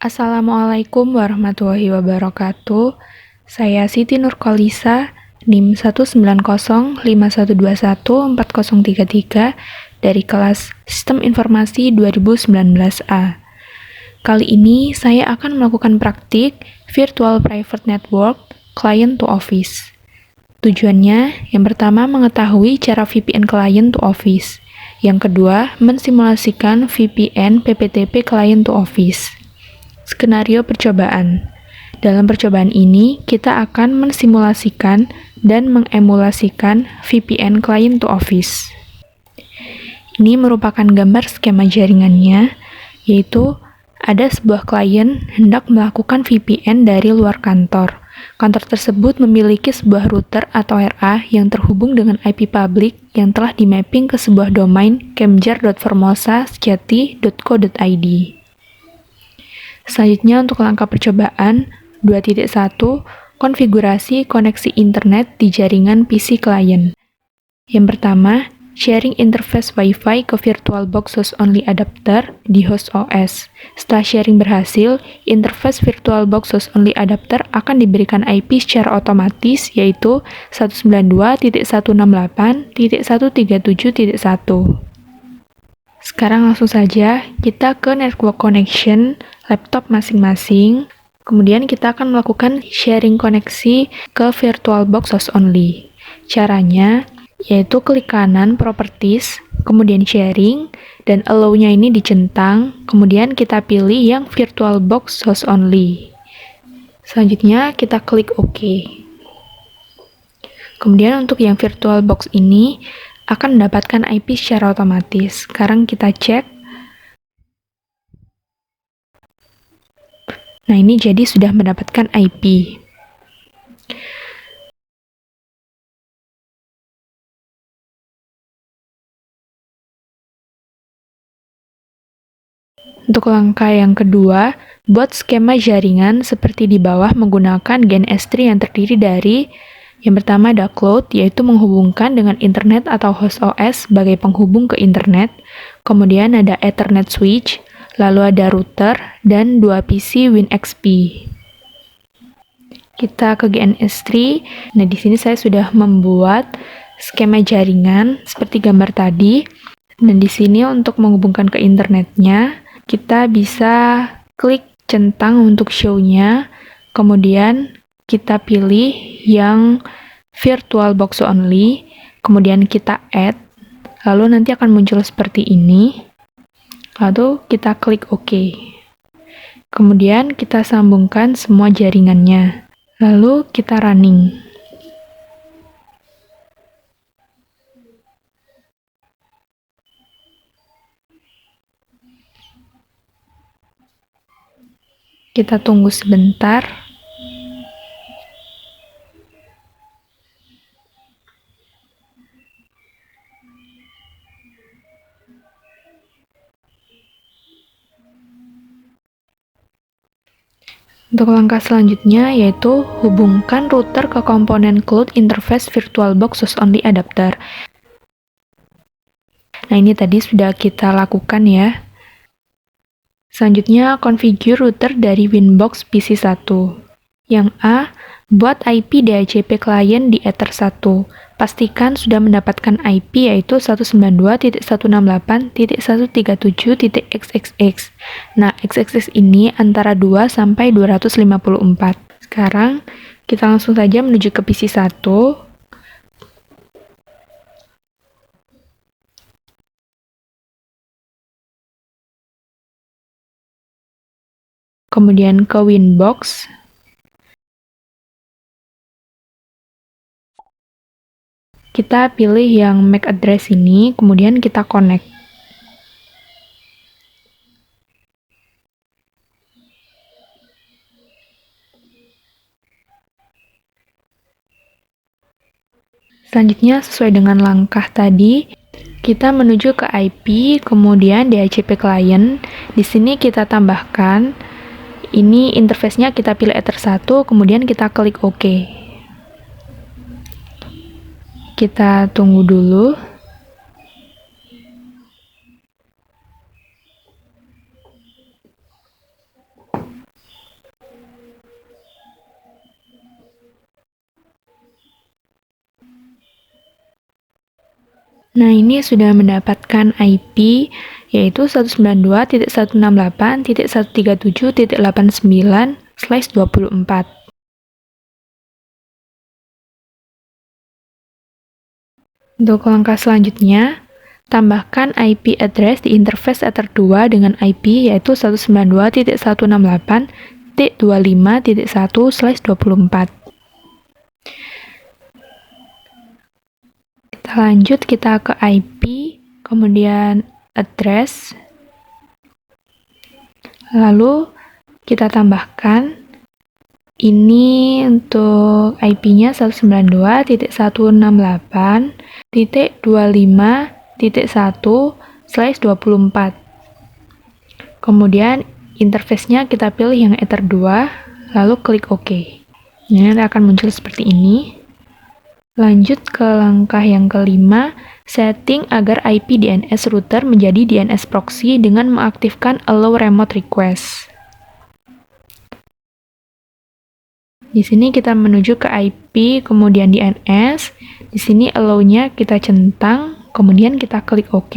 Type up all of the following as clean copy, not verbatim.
Assalamualaikum warahmatullahi wabarakatuh. Saya Siti Nurkolisa, NIM 19051214033 dari kelas Sistem Informasi 2019A. Kali ini saya akan melakukan praktik Virtual Private Network Client to Office. Tujuannya, yang pertama mengetahui cara VPN Client to Office. Yang kedua, mensimulasikan VPN PPTP Client to Office. Skenario percobaan. Dalam percobaan ini, kita akan mensimulasikan dan mengemulasikan VPN Client to Office. Ini merupakan gambar skema jaringannya, yaitu ada sebuah klien hendak melakukan VPN dari luar kantor. Kantor tersebut memiliki sebuah router atau RA yang terhubung dengan IP public yang telah dimapping ke sebuah domain kemjar.formosa.sejati.co.id. Selanjutnya untuk langkah percobaan 2.1, konfigurasi koneksi internet di jaringan PC klien. Yang pertama, sharing interface Wi-Fi ke VirtualBox host only adapter di host OS. Setelah sharing berhasil, interface VirtualBox host only adapter akan diberikan IP secara otomatis, yaitu 192.168.137.1. Sekarang langsung saja kita ke network connection laptop masing-masing. Kemudian kita akan melakukan sharing koneksi ke VirtualBox host only. Caranya yaitu klik kanan properties, kemudian sharing, dan allow-nya ini dicentang, kemudian kita pilih yang VirtualBox host only. Selanjutnya kita klik OK. Kemudian untuk yang VirtualBox ini akan mendapatkan IP secara otomatis. Sekarang kita cek. Nah, ini jadi sudah mendapatkan IP. Untuk langkah yang kedua, buat skema jaringan seperti di bawah menggunakan Gen S3 yang terdiri dari yang pertama ada cloud, yaitu menghubungkan dengan internet atau host OS sebagai penghubung ke internet. Kemudian ada Ethernet switch, lalu ada router, dan 2 PC WinXP. Kita ke GNS3. Nah, di sini saya sudah membuat skema jaringan seperti gambar tadi. Dan di sini untuk menghubungkan ke internetnya, kita bisa klik centang untuk show-nya. Kemudian kita pilih yang VirtualBox only. Kemudian kita add. Lalu nanti akan muncul seperti ini. Lalu kita klik OK. Kemudian kita sambungkan semua jaringannya. Lalu kita running. Kita tunggu sebentar. Untuk langkah selanjutnya yaitu hubungkan router ke komponen cloud interface VirtualBox host only adapter. Nah, ini tadi sudah kita lakukan ya. Selanjutnya configure router dari Winbox PC1. Yang A, buat IP DHCP client di Ether 1. Pastikan sudah mendapatkan IP yaitu 192.168.137.xxx. Nah, xxx ini antara 2 sampai 254. Sekarang kita langsung saja menuju ke PC1. Kemudian ke Winbox. Kita pilih yang MAC address ini, kemudian kita connect. Selanjutnya, sesuai dengan langkah tadi, kita menuju ke IP, kemudian DHCP client. Di sini kita tambahkan, ini interface-nya kita pilih Ether 1, kemudian kita klik OK. Kita tunggu dulu. Nah, ini sudah mendapatkan IP yaitu 192.168.137.89/24. Untuk langkah selanjutnya, tambahkan IP address di interface Ether 2 dengan IP yaitu 192.168.25.1/24. Kita lanjut, kita ke IP, kemudian address, lalu kita tambahkan ini untuk IP-nya 192.168.25.1/24. Kemudian interface-nya kita pilih yang Ether 2, lalu klik OK. Ini akan muncul seperti ini. Lanjut ke langkah yang kelima, setting agar IP DNS router menjadi DNS proxy dengan mengaktifkan Allow Remote Request. Di sini kita menuju ke IP, kemudian DNS. Di sini allow-nya kita centang, kemudian kita klik OK.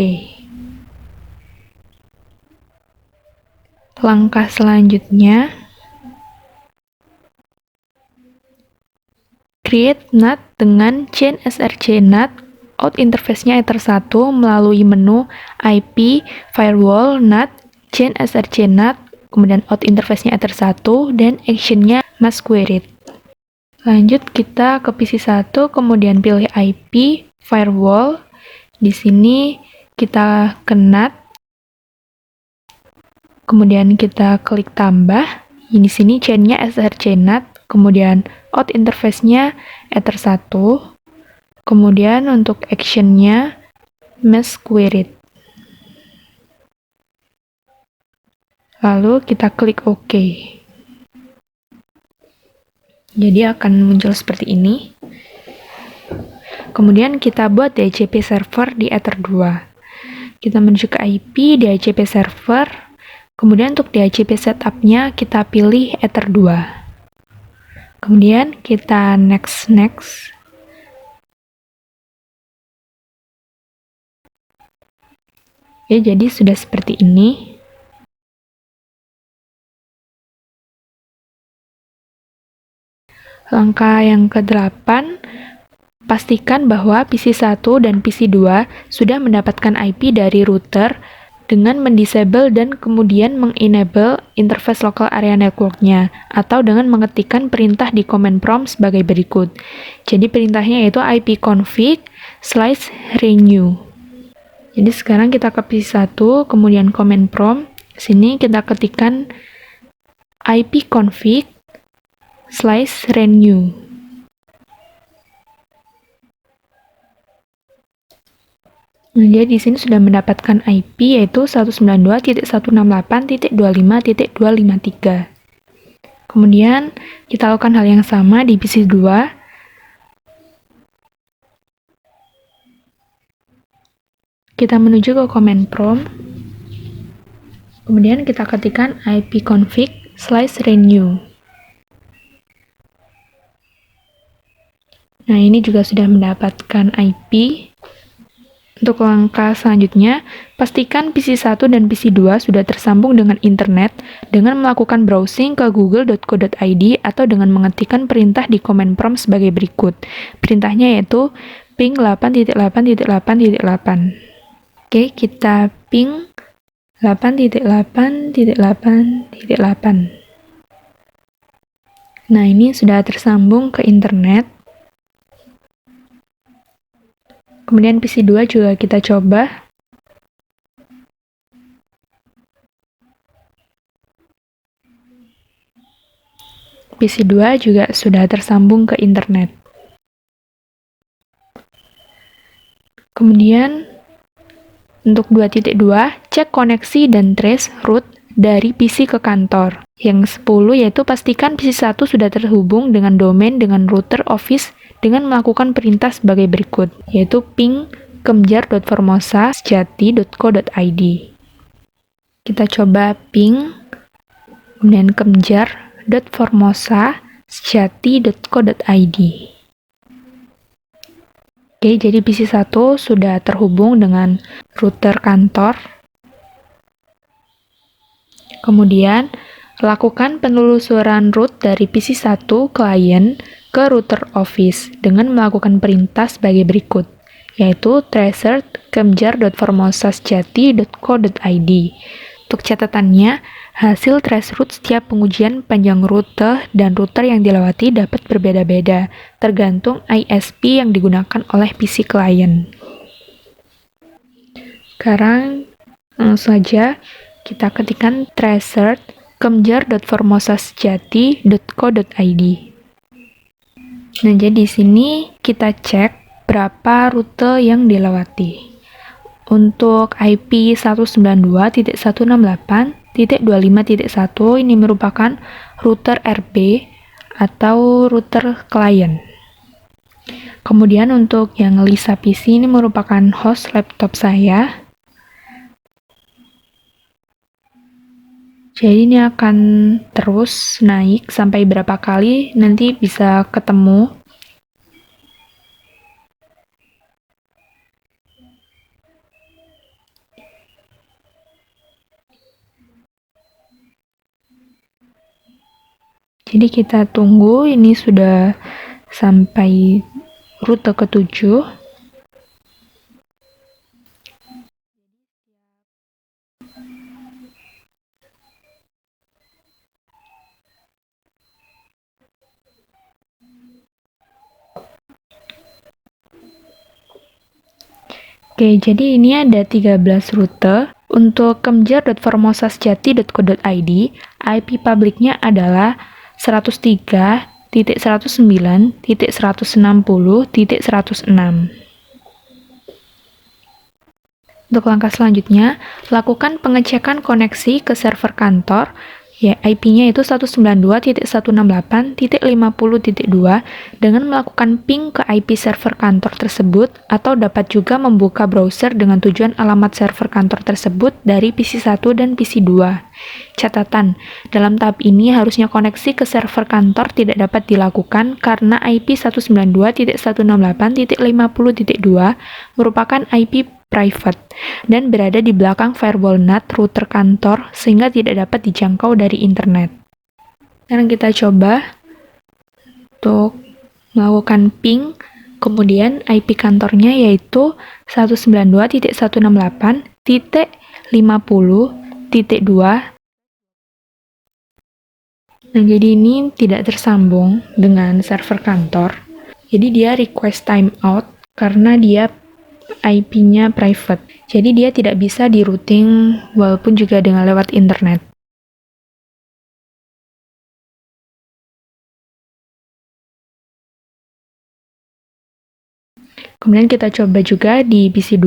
Langkah selanjutnya, create NAT dengan chain SRC NAT, out interface-nya Ether 1 melalui menu IP, firewall, NAT, chain SRC NAT, kemudian out interface-nya Ether 1, dan action-nya Masquerade. Lanjut kita ke PC 1, kemudian pilih IP, firewall. Di sini kita ke NAT, kemudian kita klik tambah. Di sini chain-nya SRC NAT, kemudian out interface-nya Ether 1, kemudian untuk action-nya Masquerade. Lalu kita klik OK. Jadi akan muncul seperti ini. Kemudian kita buat DHCP server di Ether 2. Kita menuju ke IP, DHCP server. Kemudian untuk DHCP setup-nya kita pilih Ether 2. Kemudian kita next. Ya, jadi sudah seperti ini. Langkah yang ke-8, pastikan bahwa PC 1 dan PC 2 sudah mendapatkan IP dari router dengan mendisable dan kemudian mengenable interface local area network-nya, atau dengan mengetikkan perintah di command prompt sebagai berikut. Jadi perintahnya yaitu ipconfig/renew. Jadi sekarang kita ke PC 1, kemudian command prompt. Sini kita ketikkan ipconfig/renew. Nah, dia di sini sudah mendapatkan IP yaitu 192.168.25.253. Kemudian kita lakukan hal yang sama di PC 2. Kita menuju ke command prompt. Kemudian kita ketikkan ipconfig/renew. Nah, ini juga sudah mendapatkan IP. Untuk langkah selanjutnya, pastikan PC 1 dan PC 2 sudah tersambung dengan internet dengan melakukan browsing ke google.co.id atau dengan mengetikkan perintah di command prompt sebagai berikut. Perintahnya yaitu ping 8.8.8.8. Oke, kita ping 8.8.8.8. Nah, ini sudah tersambung ke internet. Kemudian PC 2 juga kita coba. PC 2 juga sudah tersambung ke internet. Kemudian untuk 2.2, cek koneksi dan trace route dari PC ke kantor. Yang 10 yaitu pastikan PC 1 sudah terhubung dengan domain dengan router Office dengan melakukan perintah sebagai berikut, yaitu ping kemjar.formosa.sejati.co.id. Kita coba ping, kemudian kemjar.formosa.sejati.co.id. Oke, jadi PC1 sudah terhubung dengan router kantor. Kemudian, lakukan penelusuran root dari PC1 klien ke router Office dengan melakukan perintah sebagai berikut, yaitu tracer kemjar.formosasjati.co.id. Untuk catatannya, hasil trace root setiap pengujian panjang rute dan router yang dilewati dapat berbeda-beda, tergantung ISP yang digunakan oleh PC klien. Sekarang, langsung saja kita ketikkan tracer kemjar.formosasjati.co.id. Nah, jadi di sini kita cek berapa rute yang dilewati. Untuk IP 192.168.25.1 ini merupakan router RB atau router klien. Kemudian untuk yang Lisa PC ini merupakan host laptop saya. Jadi ini akan terus naik sampai berapa kali nanti bisa ketemu. Jadi kita tunggu, ini sudah sampai rute ke-7. Oke, jadi ini ada 13 rute. Untuk kemjar.formosasjati.co.id, IP publiknya adalah 103.109.160.106. Untuk langkah selanjutnya, lakukan pengecekan koneksi ke server kantor, ya IP-nya itu 192.168.50.2 dengan melakukan ping ke IP server kantor tersebut, atau dapat juga membuka browser dengan tujuan alamat server kantor tersebut dari PC1 dan PC2. Catatan, dalam tahap ini harusnya koneksi ke server kantor tidak dapat dilakukan karena IP 192.168.50.2 merupakan IP private dan berada di belakang firewall NAT router kantor sehingga tidak dapat dijangkau dari internet. Sekarang kita coba untuk melakukan ping, kemudian IP kantornya yaitu 192.168.50.2. Nah, jadi ini tidak tersambung dengan server kantor. Jadi dia request timeout karena dia IP-nya private. Jadi dia tidak bisa di routing walaupun juga dengan lewat internet. Kemudian kita coba juga di PC2.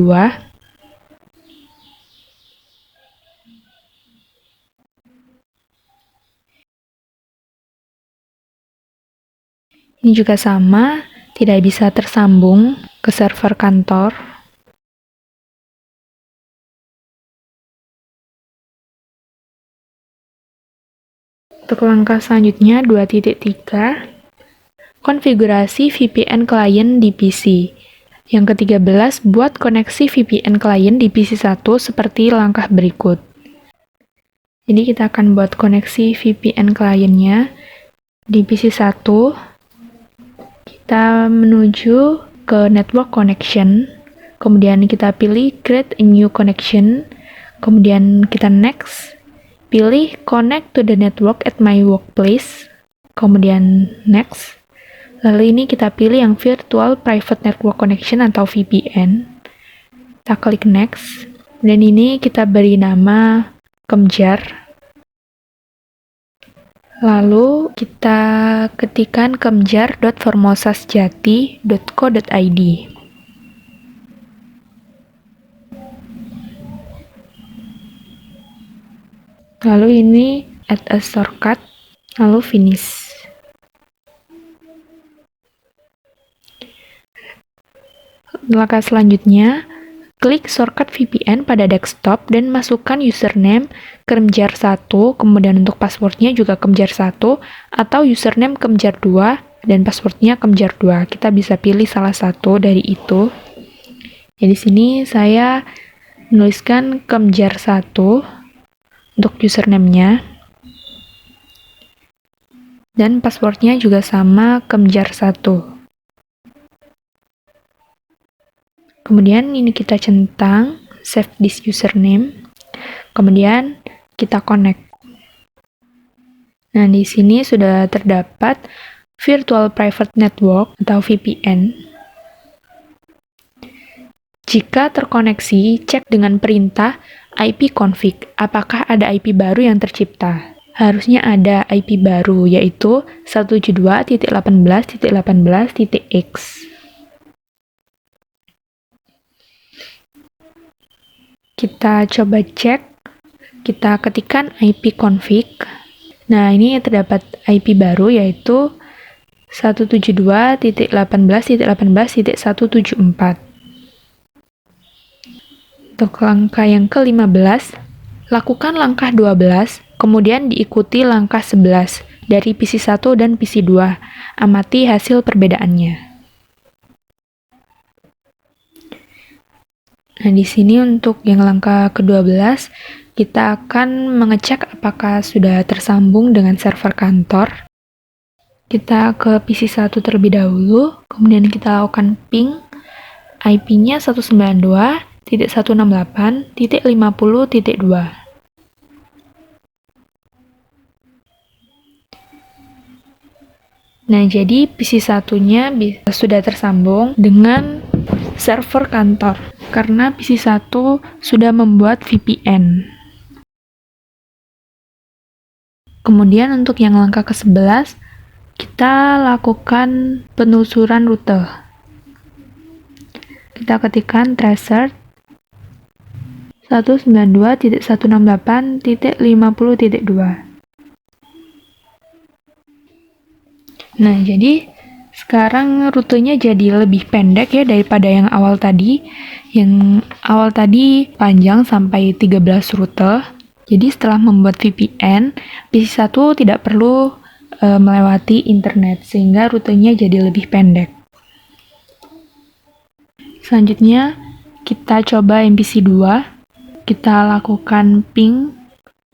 Ini juga sama, tidak bisa tersambung ke server kantor. Untuk langkah selanjutnya 2.3, konfigurasi VPN klien di PC. Yang ke-13, buat koneksi VPN klien di PC1 seperti langkah berikut. Jadi kita akan buat koneksi VPN kliennya di PC1. Kita menuju ke network connection, kemudian kita pilih create a new connection, kemudian kita next, pilih connect to the network at my workplace, kemudian next. Lalu ini kita pilih yang virtual private network connection atau VPN. Kita klik next, dan ini kita beri nama Kemjar. Lalu kita ketikkan kemjar.formosasjati.co.id. Lalu ini add a shortcut, lalu finish. Langkah selanjutnya, klik shortcut VPN pada desktop dan masukkan username kemjar1, kemudian untuk passwordnya juga kemjar1, atau username kemjar2, dan passwordnya Kemjar2. Kita bisa pilih salah satu dari itu. Jadi di sini saya menuliskan Kemjar1 untuk username-nya. Dan passwordnya juga sama Kemjar1. Kemudian ini kita centang save this username. Kemudian kita connect. Nah, di sini sudah terdapat Virtual Private Network atau VPN. Jika terkoneksi, cek dengan perintah ipconfig, apakah ada IP baru yang tercipta. Harusnya ada IP baru, yaitu 172.18.18.x. Kita coba cek, kita ketikkan ipconfig. Nah, ini terdapat IP baru yaitu 172.18.18.174. Untuk langkah yang ke-15, lakukan langkah 12, kemudian diikuti langkah 11 dari PC1 dan PC2. Amati hasil perbedaannya. Nah, di sini untuk yang langkah ke-12, kita akan mengecek apakah sudah tersambung dengan server kantor. Kita ke PC1 terlebih dahulu, kemudian kita lakukan ping, IP-nya 192.168.50.2. Nah, jadi PC1-nya sudah tersambung dengan server kantor, karena PC1 sudah membuat VPN. Kemudian untuk yang langkah ke-11, kita lakukan penelusuran rute. Kita ketikkan tracer 192.168.50.2. Nah, jadi sekarang rutenya jadi lebih pendek ya daripada yang awal tadi. Yang awal tadi panjang sampai 13 rute. Jadi setelah membuat VPN, PC1 tidak perlu melewati internet sehingga rutenya jadi lebih pendek. Selanjutnya, kita coba MPC2. Kita lakukan ping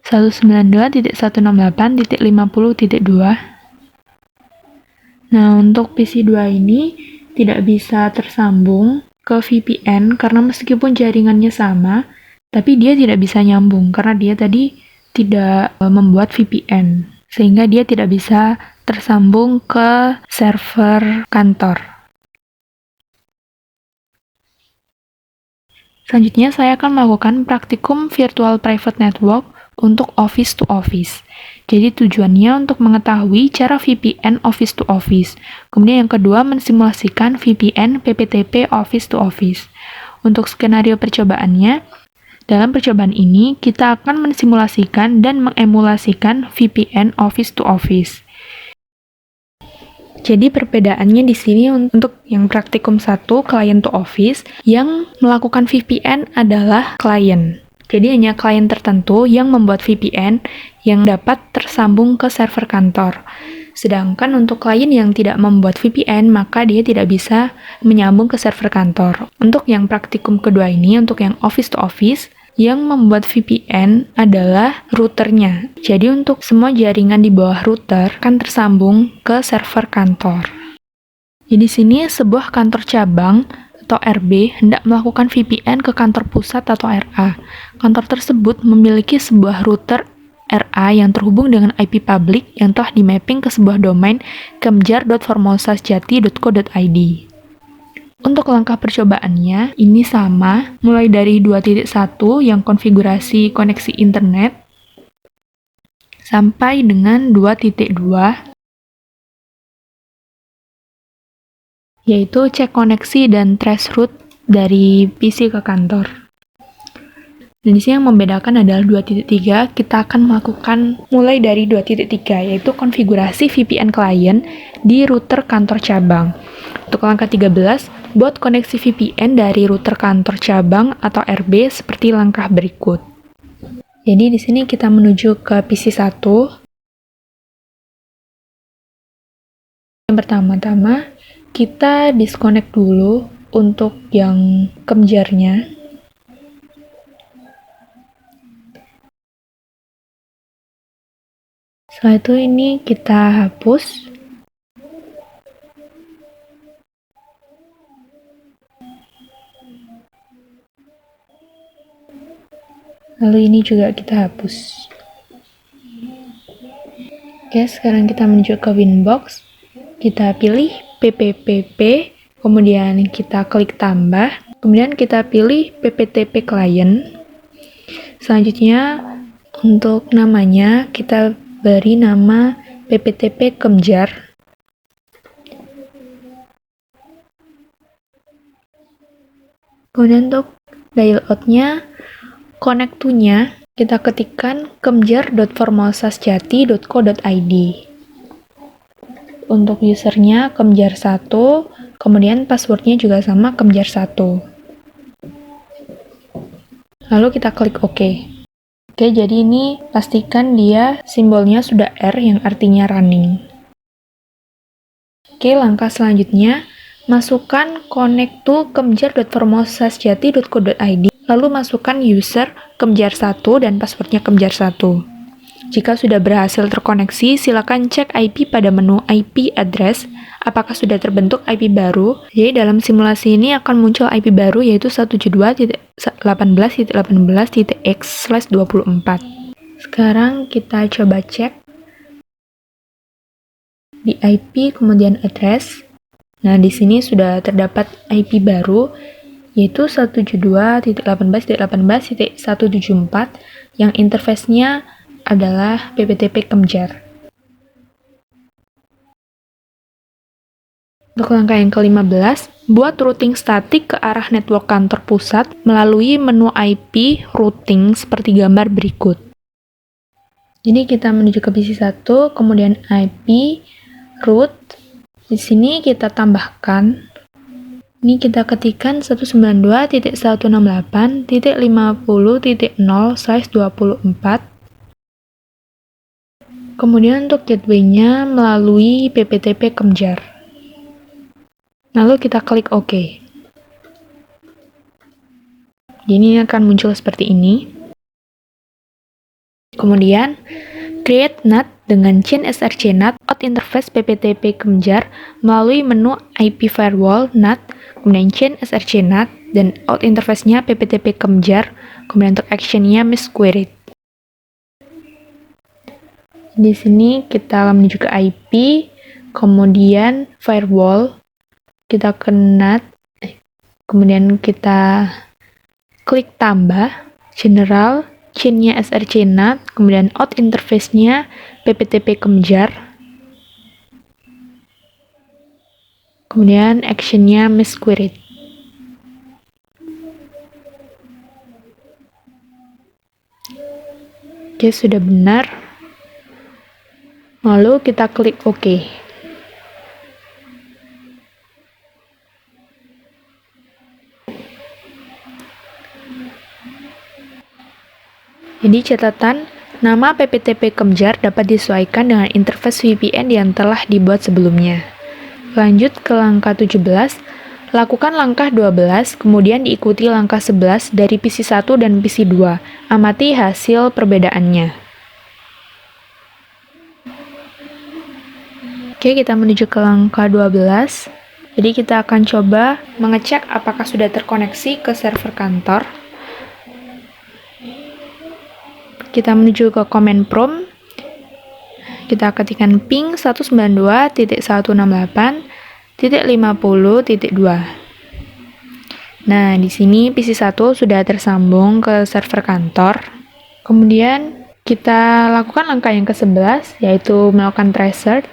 192.168.50.2. Nah, untuk PC2 ini tidak bisa tersambung ke VPN karena meskipun jaringannya sama, tapi dia tidak bisa nyambung karena dia tadi tidak membuat VPN, sehingga dia tidak bisa tersambung ke server kantor. Selanjutnya, saya akan melakukan praktikum Virtual Private Network untuk Office to Office. Jadi tujuannya untuk mengetahui cara VPN Office to Office. Kemudian yang kedua, mensimulasikan VPN PPTP Office to Office. Untuk skenario percobaannya, dalam percobaan ini kita akan mensimulasikan dan mengemulasikan VPN Office to Office. Jadi perbedaannya di sini untuk yang praktikum 1 client to office, yang melakukan VPN adalah klien. Jadi hanya klien tertentu yang membuat VPN yang dapat tersambung ke server kantor. Sedangkan untuk klien yang tidak membuat VPN, maka dia tidak bisa menyambung ke server kantor. Untuk yang praktikum kedua ini, untuk yang office to office, yang membuat VPN adalah routernya. Jadi untuk semua jaringan di bawah router kan tersambung ke server kantor. Jadi di sini sebuah kantor cabang atau RB hendak melakukan VPN ke kantor pusat atau RA. Kantor tersebut memiliki sebuah router RA yang terhubung dengan IP publik yang telah dimapping ke sebuah domain kemjar.formosasjati.co.id. Untuk langkah percobaannya, ini sama, mulai dari 2.1 yang konfigurasi koneksi internet, sampai dengan 2.2, yaitu cek koneksi dan trace route dari PC ke kantor. Dan di sini yang membedakan adalah 2.3, kita akan melakukan mulai dari 2.3, yaitu konfigurasi VPN client di router kantor cabang. Untuk langkah 13, buat koneksi VPN dari router kantor cabang atau RB seperti langkah berikut. Jadi di sini kita menuju ke PC1, Yang pertama-tama, kita disconnect dulu untuk yang kemjarnya. Setelah itu ini kita hapus. Lalu ini juga kita hapus. Oke, sekarang kita menuju ke Winbox. Kita pilih PPPP, kemudian kita klik tambah, kemudian kita pilih PPTP client. Selanjutnya, untuk namanya kita beri nama PPTP Kemjar. Kemudian untuk dialout-nya, connect to-nya, kita ketikkan kemjar.formosasjati.co.id. Untuk usernya kemjar1, kemudian passwordnya juga sama kemjar1. Lalu kita klik OK. Oke, jadi ini pastikan dia simbolnya sudah R yang artinya running. Oke, langkah selanjutnya, masukkan connect to kemjar.formosasjati.co.id. Lalu masukkan user kemjar1 dan passwordnya kemjar1. Jika sudah berhasil terkoneksi, silakan cek IP pada menu IP address, apakah sudah terbentuk IP baru. Jadi dalam simulasi ini akan muncul IP baru yaitu 172.18.18.x/24. Sekarang kita coba cek di IP kemudian address. Nah, di sini sudah terdapat IP baru yaitu 172.18.18.174 yang interface-nya adalah PPTP Kemjar. Untuk langkah yang ke-15, buat routing statik ke arah network kantor pusat melalui menu IP routing seperti gambar berikut. Jadi kita menuju ke PC1, kemudian IP root. Di sini kita tambahkan, ini kita ketikkan 192.168.50.0/24. Kemudian untuk gateway-nya melalui PPTP Kemjar. Lalu kita klik OK. Ini akan muncul seperti ini. Kemudian, create NAT dengan chain SRC NAT out interface PPTP Kemjar melalui menu IP firewall NAT, kemudian chain SRC NAT, dan out interface-nya PPTP Kemjar, kemudian untuk action-nya misqueried. Di sini kita menuju ke IP, kemudian firewall, kita ke NAT, kemudian kita klik tambah, general, chain-nya SRC NAT, kemudian out interface-nya PPTP Kemjar, kemudian action-nya misqueried. Oke, sudah benar. Lalu kita klik OK. Jadi catatan, nama PPTP Kemjar dapat disesuaikan dengan interface VPN yang telah dibuat sebelumnya. Lanjut ke langkah 17, lakukan langkah 12, kemudian diikuti langkah 11 dari PC1 dan PC2. Amati hasil perbedaannya. Oke, kita menuju ke langkah 12. Jadi kita akan coba mengecek apakah sudah terkoneksi ke server kantor. Kita menuju ke command prompt, kita ketikkan ping 192.168.50.2. Nah, di sini PC1 sudah tersambung ke server kantor. Kemudian kita lakukan langkah yang ke-11, yaitu melakukan tracer.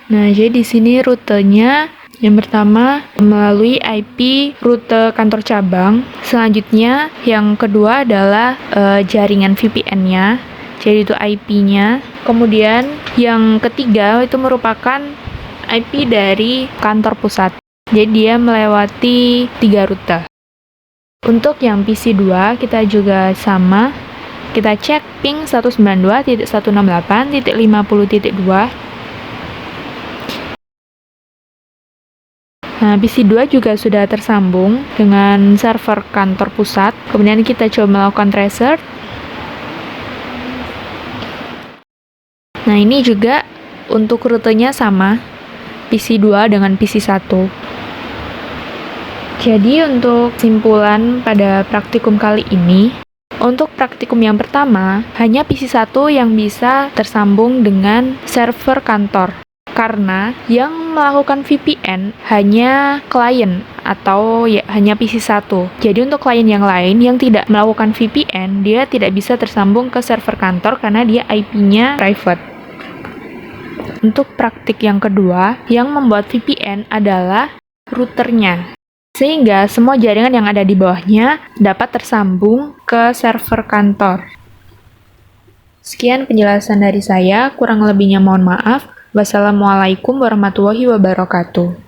Nah, jadi di sini rutenya yang pertama melalui IP rute kantor cabang. Selanjutnya yang kedua adalah jaringan VPN-nya, jadi itu IP-nya. Kemudian yang ketiga itu merupakan IP dari kantor pusat. Jadi dia melewati 3 rute. Untuk yang PC2 kita juga sama, Kita cek ping 192.168.50.2. Nah, PC2 juga sudah tersambung dengan server kantor pusat. Kemudian kita coba melakukan tracer. Nah, ini juga untuk rutenya sama, PC2 dengan PC1. Jadi, untuk kesimpulan pada praktikum kali ini, untuk praktikum yang pertama, hanya PC1 yang bisa tersambung dengan server kantor. Karena yang melakukan VPN hanya klien atau hanya PC1. Jadi untuk klien yang lain yang tidak melakukan VPN, dia tidak bisa tersambung ke server kantor karena dia IP-nya private. Untuk praktik yang kedua, yang membuat VPN adalah routernya. Sehingga semua jaringan yang ada di bawahnya dapat tersambung ke server kantor. Sekian penjelasan dari saya, kurang lebihnya mohon maaf. Wassalamualaikum warahmatullahi wabarakatuh.